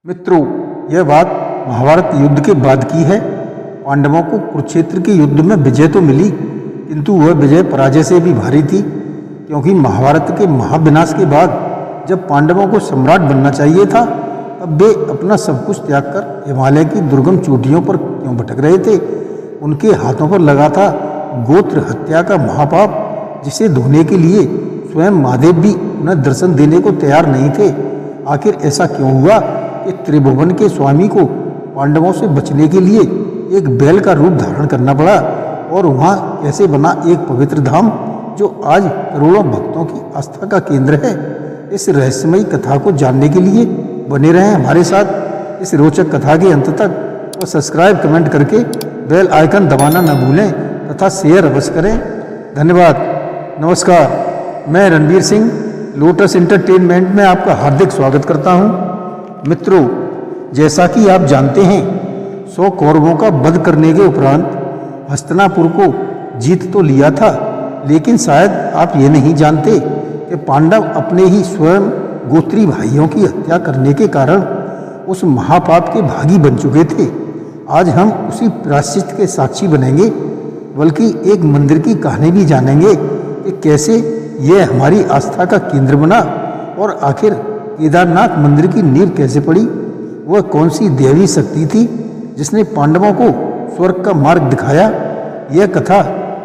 मित्रों, यह बात महाभारत युद्ध के बाद की है। पांडवों को कुरुक्षेत्र के युद्ध में विजय तो मिली, किंतु वह विजय पराजय से भी भारी थी, क्योंकि महाभारत के महाविनाश के बाद जब पांडवों को सम्राट बनना चाहिए था, तब वे अपना सब कुछ त्याग कर हिमालय की दुर्गम चोटियों पर क्यों भटक रहे थे। उनके हाथों पर लगा था गोत्र हत्या का महापाप, जिसे धोने के लिए स्वयं महादेव भी उन्हें दर्शन देने को तैयार नहीं थे। आखिर ऐसा क्यों हुआ कि त्रिभुवन के स्वामी को पांडवों से बचने के लिए एक बैल का रूप धारण करना पड़ा, और वहाँ कैसे बना एक पवित्र धाम जो आज करोड़ों भक्तों की आस्था का केंद्र है। इस रहस्यमयी कथा को जानने के लिए बने रहें हमारे साथ इस रोचक कथा के अंत तक, और सब्सक्राइब कमेंट करके बेल आइकन दबाना न भूलें तथा शेयर अवश्य करें। धन्यवाद। नमस्कार, मैं रणवीर सिंह लोटस एंटरटेनमेंट में आपका हार्दिक स्वागत करता हूं। मित्रों, जैसा कि आप जानते हैं, 100 कौरवों का वध करने के उपरांत हस्तिनापुर को जीत तो लिया था, लेकिन शायद आप ये नहीं जानते कि पांडव अपने ही स्वयं गोत्री भाइयों की हत्या करने के कारण उस महापाप के भागी बन चुके थे। आज हम उसी प्रायश्चित के साक्षी बनेंगे, बल्कि एक मंदिर की कहानी भी जानेंगे कि कैसे यह हमारी आस्था का केंद्र बना, और आखिर केदारनाथ मंदिर की नींव कैसे पड़ी। वह कौन सी दैवी शक्ति थी जिसने पांडवों को स्वर्ग का मार्ग दिखाया। यह कथा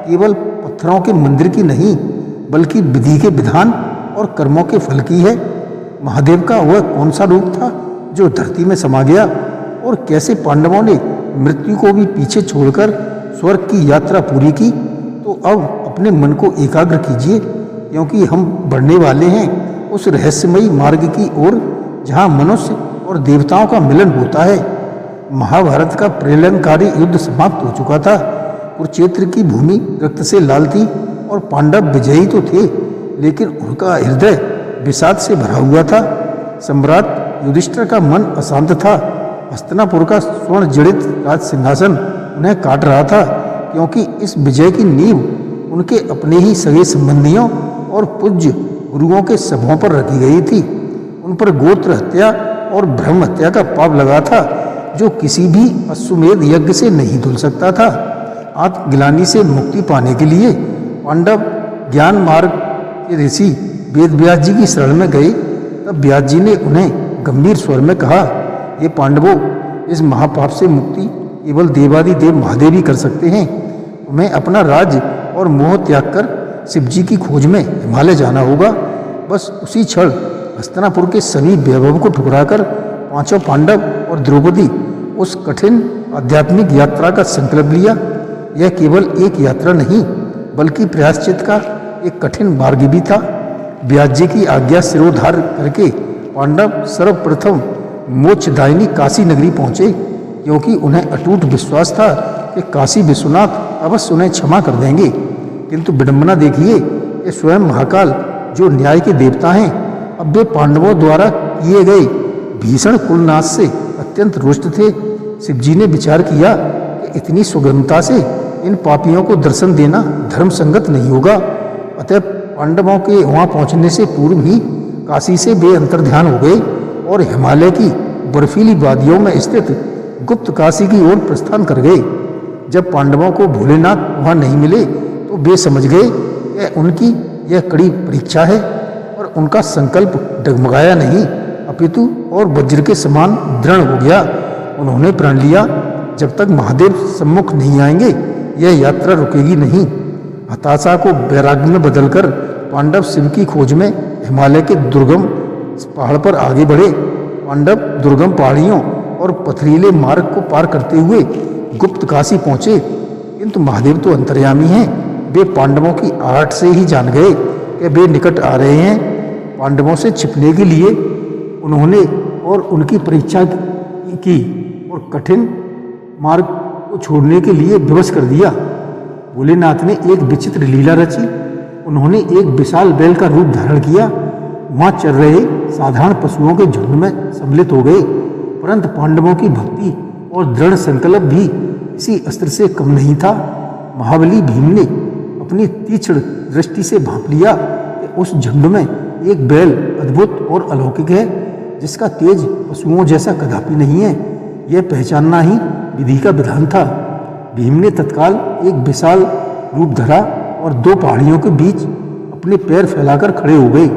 केवल पत्थरों के मंदिर की नहीं, बल्कि विधि के विधान और कर्मों के फल की है। महादेव का वह कौन सा रूप था जो धरती में समा गया, और कैसे पांडवों ने मृत्यु को भी पीछे छोड़कर स्वर्ग की यात्रा पूरी की। तो अब अपने मन को एकाग्र कीजिए, क्योंकि हम बढ़ने वाले हैं उस रहस्यमयी मार्ग की ओर जहाँ मनुष्य और देवताओं का मिलन होता है। महाभारत का प्रलयंकारी युद्ध समाप्त हो चुका था। कुरुक्षेत्र की भूमि रक्त से लाल थी, और पांडव विजयी तो थे, लेकिन उनका हृदय विषाद से भरा हुआ था। सम्राट युधिष्ठिर का मन अशांत था। हस्तिनापुर का स्वर्ण जड़ित राज सिंहासन उन्हें काट रहा था, क्योंकि इस विजय की नींव उनके अपने ही सगे संबंधियों और पूज्य गुरुओं के सभों पर रखी गई थी। उन पर गोत्र हत्या और ब्रह्म हत्या का पाप लगा था, जो किसी भी अश्वमेध यज्ञ से नहीं धुल सकता था। आत्मग्लानि से मुक्ति पाने के लिए पांडव ज्ञान मार्ग के ऋषि वेद व्यास जी की शरण में गए। तब व्यास जी ने उन्हें गंभीर स्वर में कहा, ये पांडवों, इस महापाप से मुक्ति केवल देवादिदेव महादेव ही कर सकते हैं। तुम्हें अपना राज्य और मोह त्याग कर शिव जी की खोज में हिमालय जाना होगा। बस उसी क्षण हस्तिनापुर के सभी वैभव को ठुकराकर पांचों पांडव और द्रौपदी उस कठिन आध्यात्मिक यात्रा का संकल्प लिया। यह केवल एक यात्रा नहीं, बल्कि प्रायश्चित का एक कठिन मार्ग भी था। व्यास जी की आज्ञा सिरोधार करके पांडव सर्वप्रथम मोक्षदायिनी काशी नगरी पहुँचे, क्योंकि उन्हें अटूट विश्वास था कि काशी विश्वनाथ अवश्य उन्हें क्षमा कर देंगे। किंतु विडंबना देखिए कि स्वयं महाकाल, जो न्याय के देवता हैं, अब वे पांडवों द्वारा किए गए भीषण कुलनाश से अत्यंत रुष्ट थे। शिव जी ने विचार किया कि इतनी सुगमता से इन पापियों को दर्शन देना धर्म संगत नहीं होगा। अतः पांडवों के वहाँ पहुँचने से पूर्व ही काशी से वे अंतर्ध्यान हो गए और हिमालय की बर्फीली वादियों में स्थित गुप्त काशी की ओर प्रस्थान कर गए। जब पांडवों को भोलेनाथ वहाँ नहीं मिले, तो वे समझ गए कि उनकी यह कड़ी परीक्षा है, और उनका संकल्प डगमगाया नहीं, अपितु और वज्र के समान दृढ़ हो गया। उन्होंने प्रण लिया, जब तक महादेव सम्मुख नहीं आएंगे यह यात्रा रुकेगी नहीं। हताशा को वैराग्य में बदलकर पांडव शिव की खोज में हिमालय के दुर्गम पहाड़ पर आगे बढ़े। पांडव दुर्गम पहाड़ियों और पथरीले मार्ग को पार करते हुए गुप्त काशी पहुँचे, किंतु महादेव तो अंतर्यामी हैं। वे पांडवों की आहट से ही जान गए कि वे निकट आ रहे हैं। पांडवों से छिपने के लिए उन्होंने और उनकी परीक्षा की, और कठिन मार्ग को छोड़ने के लिए विवश कर दिया। भोलेनाथ ने एक विचित्र लीला रची। उन्होंने एक विशाल बैल का रूप धारण किया। वहाँ चल रहे साधारण पशुओं के झुंड में सम्मिलित हो गए, परंतु पांडवों की भक्ति और दृढ़ संकल्प भी इसी अस्त्र से कम नहीं था। महाबली भीम ने अपनी तीक्ष्ण दृष्टि से भांप लिया कि उस झुंड में एक बैल अद्भुत और अलौकिक है। जिसका तेज पशुओं जैसा कदापि नहीं है, यह पहचानना ही विधि का विधान था। भीम ने तत्काल एक विशाल रूप धरा और दो पहाड़ियों के बीच अपने पैर फैलाकर खड़े हो गए।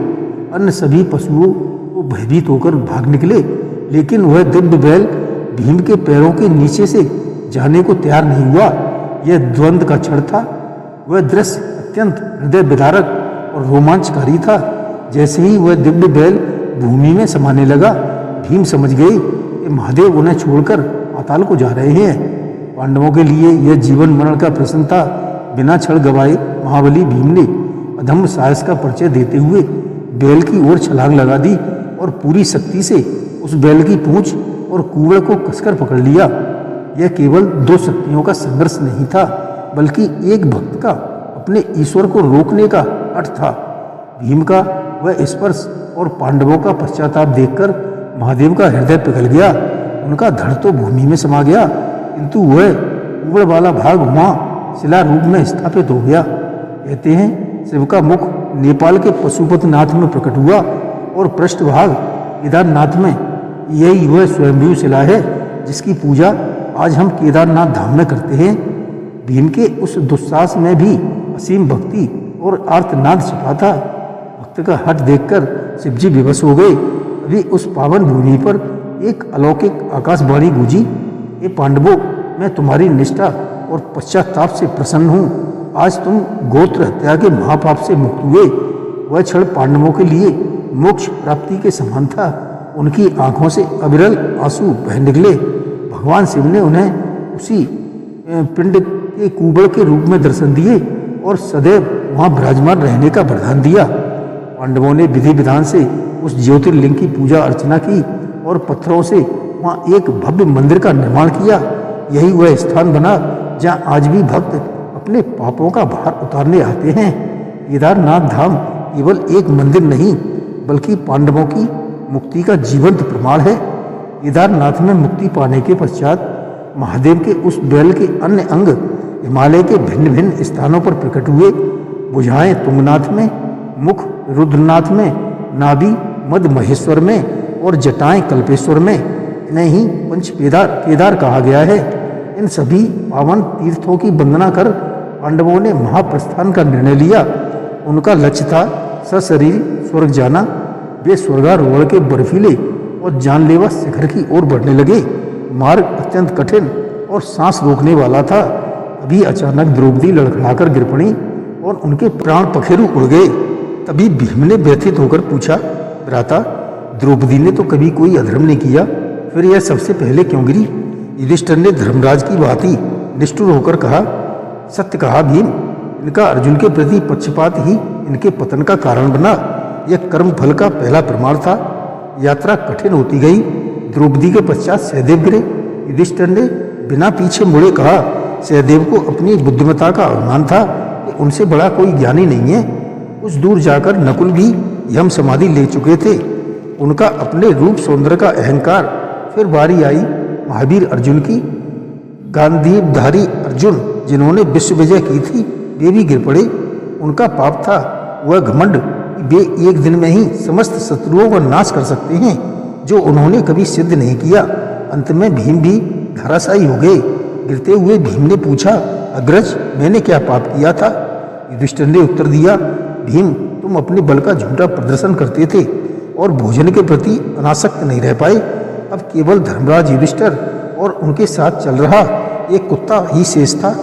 अन्य सभी पशुओं को भयभीत होकर भाग निकले, लेकिन वह दिव्य बैल भीम के पैरों के नीचे से जाने को तैयार नहीं हुआ। यह द्वंद्व का क्षण था। वह दृश्य अत्यंत हृदय विदारक और रोमांचकारी था। जैसे ही वह दिव्य बैल भूमि में समाने लगा, भीम समझ गए कि महादेव उन्हें छोड़कर पाताल को जा रहे हैं। पांडवों के लिए यह जीवन मरण का प्रश्न था। बिना क्षण गवाए महाबली भीम ने अधम्म साहस का परिचय देते हुए बैल की ओर छलांग लगा दी और पूरी शक्ति से उस बैल की पूंछ और कुबड़ को कसकर पकड़ लिया। यह केवल दो शक्तियों का संघर्ष नहीं था, बल्कि एक भक्त का अपने ईश्वर को रोकने का हठ था। भीम का वह स्पर्श और पांडवों का पश्चाताप देखकर महादेव का हृदय पिघल गया। उनका धड़ तो भूमि में समा गया, किंतु वह कुबड़ वाला भाग वहाँ शिला रूप में स्थापित हो गया। कहते हैं शिव का मुख नेपाल के पशुपतिनाथ में प्रकट हुआ और पृष्ठभाग केदारनाथ में। यही वह स्वयंभू शिला है जिसकी पूजा आज हम केदारनाथ धाम में करते हैं। भीम के उस दुस्साहस में भी असीम भक्ति और आर्तनाद छिपा था। भक्त का हठ देखकर शिवजी विवश हो गए। अभी उस पावन भूमि पर एक अलौकिक आकाशवाणी गूंजी, ये पांडवों, मैं तुम्हारी निष्ठा और पश्चाताप से प्रसन्न हूँ। आज तुम गोत्र हत्या के महापाप से मुक्त हुए। वह क्षण पांडवों के लिए मोक्ष प्राप्ति के समान था। उनकी आंखों से अविरल आंसू बह निकले। भगवान शिव ने उन्हें उसी पिंड के कुबड़ के रूप में दर्शन दिए और सदैव वहाँ विराजमान रहने का वरदान दिया। पांडवों ने विधि विधान से उस ज्योतिर्लिंग की पूजा अर्चना की और पत्थरों से वहाँ एक भव्य मंदिर का निर्माण किया। यही वह स्थान बना जहाँ आज भी भक्त अपने पापों का भार उतारने आते हैं। केदारनाथ धाम केवल एक मंदिर नहीं, बल्कि पांडवों की मुक्ति का जीवंत प्रमाण है। केदारनाथ में मुक्ति पाने के पश्चात महादेव के उस बैल के अन्य अंग हिमालय के भिन्न भिन्न स्थानों पर प्रकट हुए। भुजाएं तुंगनाथ में, मुख रुद्रनाथ में, नाभि मध्य महेश्वर में और जटाएं कल्पेश्वर में। इन्हें ही पंच केदार कहा गया है। इन सभी पावन तीर्थों की वंदना कर पांडवों ने महाप्रस्थान का निर्णय लिया। उनका लक्ष्य था सशरीर स्वर्ग जाना। वे स्वर्गारोहण के बर्फीले और जानलेवा शिखर की ओर बढ़ने लगे। मार्ग अत्यंत कठिन और सांस रोकने वाला था। अभी अचानक द्रौपदी लड़खड़ाकर गिर पड़ी और उनके प्राण पखेरु उड़ गए। तभी भीम ने व्यथित होकर पूछा, भ्राता, द्रौपदी ने तो कभी कोई अधर्म नहीं किया, फिर यह सबसे पहले क्यों गिरी? युधिष्ठिर ने धर्मराज की बात ही निष्ठुर होकर कहा, सत्य कहा भीम, इनका अर्जुन के प्रति पक्षपात ही इनके पतन का कारण बना। यह कर्म फल का पहला प्रमाण था। यात्रा कठिन होती गई। द्रौपदी के पश्चात सहदेव गिरे। युधिष्ठिर ने बिना पीछे मुड़े कहा, सहदेव को अपनी बुद्धिमत्ता का अभिमान था कि उनसे बड़ा कोई ज्ञानी नहीं है। कुछ दूर जाकर नकुल भी यम समाधि ले चुके थे। उनका अपने रूप सौंदर्य का अहंकार। फिर बारी आई महावीर अर्जुन की। गांधीधारी अर्जुन जिन्होंने विश्व विजय की थी, वे भी गिर पड़े। उनका पाप था वह घमंड, वे एक दिन में ही समस्त शत्रुओं का नाश कर सकते हैं, जो उन्होंने कभी सिद्ध नहीं किया। अंत में भीम भी धराशायी हो गए। गिरते हुए भीम ने पूछा, अग्रज, मैंने क्या पाप किया था? युधिष्ठिर ने उत्तर दिया, भीम, तुम अपने बल का झूठा प्रदर्शन करते थे और भोजन के प्रति अनासक्त नहीं रह पाए। अब केवल धर्मराज युधिष्ठिर और उनके साथ चल रहा एक कुत्ता ही शेष था।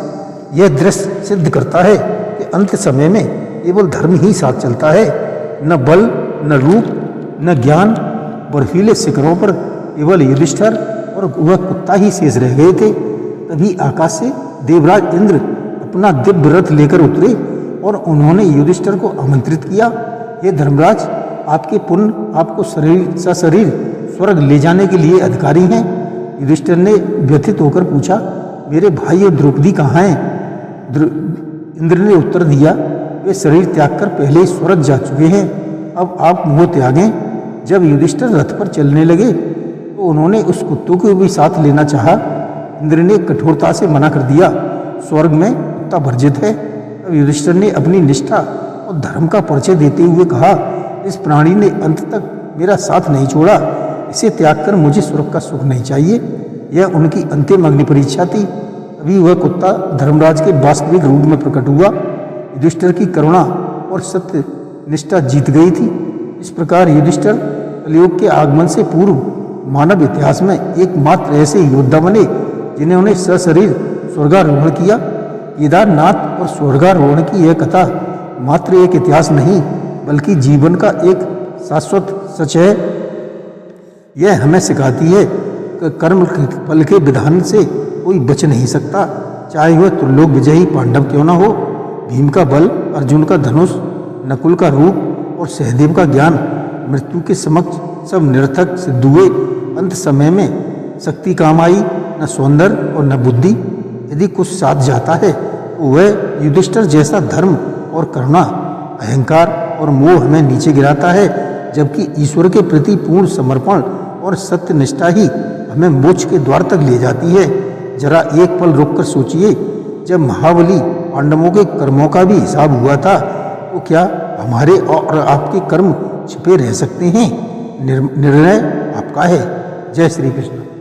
यह दृश्य सिद्ध करता है कि अंत समय में केवल धर्म ही साथ चलता है। न बल, न रूप, न ज्ञान। बर्फीले शिखरों पर केवल युधिष्ठिर और वह कुत्ता ही शेष रह गए थे। तभी आकाश से देवराज इंद्र अपना दिव्य रथ लेकर उतरे और उन्होंने युधिष्ठिर को आमंत्रित किया, हे धर्मराज, आपके पुण्य आपको सशरीर स्वर्ग ले जाने के लिए अधिकारी हैं। युधिष्ठिर ने व्यथित होकर पूछा, मेरे भाई और द्रौपदी कहाँ हैं? इंद्र ने उत्तर दिया, वे शरीर त्याग कर पहले ही स्वर्ग जा चुके हैं। अब आप मोह त्यागें। जब युधिष्ठिर रथ पर चलने लगे तो उन्होंने उस कुत्तों को भी साथ लेना चाहा। इंद्र ने कठोरता से मना कर दिया, स्वर्ग में कुत्ता वर्जित है। तब युधिष्ठिर ने अपनी निष्ठा और धर्म का परिचय देते हुए कहा, इस प्राणी ने अंत तक मेरा साथ नहीं छोड़ा। इसे त्याग कर मुझे स्वर्ग का सुख नहीं चाहिए। यह उनकी अंतिम अग्नि परीक्षा थी। तभी वह कुत्ता धर्मराज के वास्तविक रूप में प्रकट हुआ। युधिष्ठिर की करुणा और सत्य निष्ठा जीत गई थी। इस प्रकार युधिष्ठिर कलियुग के आगमन से पूर्व मानव इतिहास में एकमात्र ऐसे योद्धा बने जिन्होंने सशरीर स्वर्गारोहण किया। केदारनाथ और स्वर्गारोहण की यह कथा मात्र एक इतिहास नहीं बल्कि जीवन का एक शाश्वत सच है। यह हमें सिखाती है कि कर्म के फल के विधान से कोई बच नहीं सकता, चाहे वह त्रिलोक विजयी पांडव क्यों न हो। भीम का बल, अर्जुन का धनुष, नकुल का रूप और सहदेव का ज्ञान मृत्यु के समक्ष सब निरर्थक सिद्ध हुए। अंत समय में शक्ति काम आई, न सौंदर्य और न बुद्धि। यदि कुछ साथ जाता है तो वह युधिष्ठिर जैसा धर्म और करुणा, अहंकार और मोह हमें नीचे गिराता है, जबकि ईश्वर के प्रति पूर्ण समर्पण और सत्य निष्ठा ही हमें मोक्ष के द्वार तक ले जाती है। जरा एक पल रुककर सोचिए, जब महाबली पांडवों के कर्मों का भी हिसाब हुआ था तो क्या हमारे और आपके कर्म छिपे रह सकते हैं? निर्णय आपका है। जय श्री कृष्ण।